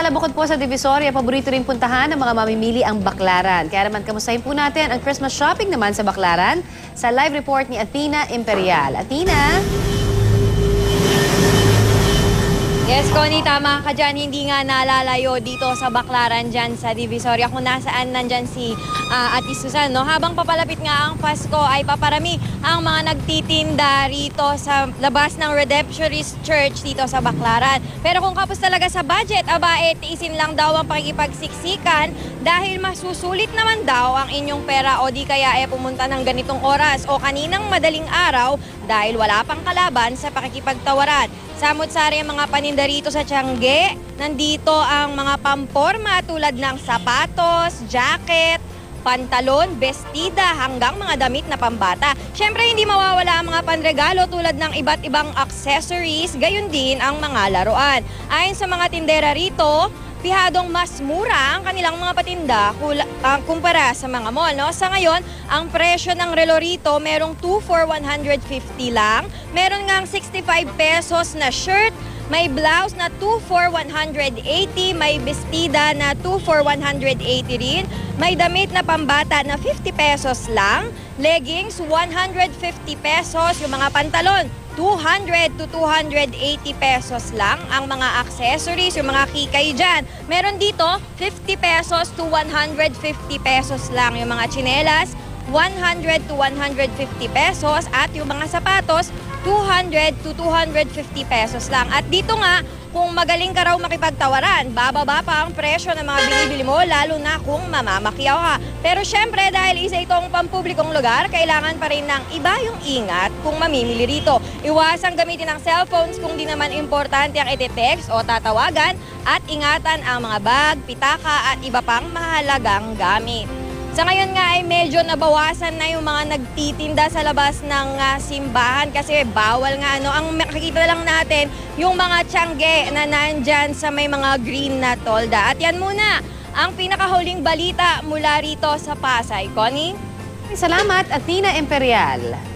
Bukod po sa Divisoria, paborito rin puntahan ng mga mamimili ang Baclaran. Kaya naman kamustahin po natin ang Christmas shopping naman sa Baclaran sa live report ni Athena Imperial. Athena? Yes, Connie, tama ka dyan. Hindi nga nalalayo dito sa Baclaran dyan sa Divisoria kung nasaan nandyan si Ate Susan. No? Habang papalapit nga ang Pasko ay paparami ang mga nagtitinda rito sa labas ng Redemptorist Church dito sa Baclaran. Pero kung kapos talaga sa budget, tiisin lang daw ang pakikipagsiksikan dahil masusulit naman daw ang inyong pera o di kaya pumunta ng ganitong oras o kaninang madaling araw dahil wala pang kalaban sa pakikipagtawaran. Samot-sari ang mga paninda rito sa Tiangge. Nandito ang mga pamporma tulad ng sapatos, jacket, pantalon, bestida, hanggang mga damit na pambata. Siyempre, hindi mawawala ang mga panregalo tulad ng iba't ibang accessories, gayon din ang mga laruan. Ayon sa mga tindera rito, pihadong mas mura ang kanilang mga patinda kumpara sa mga mall. No? Sa ngayon, ang presyo ng relo rito merong 2 for 150 lang. Meron ngang 65 pesos na shirt, may blouse na 2 for 180, may bestida na 2 for 180 rin, may damit na pambata na 50 pesos lang, leggings 150 pesos, yung mga pantalon 200 to 280 pesos lang, ang mga accessories, yung mga kikay dyan. Meron dito 50 pesos to 150 pesos lang, yung mga tsinelas 100 to 150 pesos at yung mga sapatos 200 to 250 pesos lang. At dito nga, kung magaling ka raw makipagtawaran, bababa pa ang presyo ng mga binibili mo, lalo na kung mamamakyaw ka. Pero syempre, dahil isa itong pampublikong lugar, kailangan pa rin ng iba yung ingat kung mamimili rito. Iwasang gamitin ang cellphones kung di naman importante ang iti-text o tatawagan, at ingatan ang mga bag, pitaka at iba pang mahalagang gamit. Sa ngayon nga ay medyo nabawasan na yung mga nagtitinda sa labas ng simbahan kasi bawal nga. Ang makikita lang natin yung mga Tiangge na nandyan sa may mga green na tolda. At yan muna ang pinakahuling balita mula rito sa Pasay. Connie? Salamat, Athena Imperial.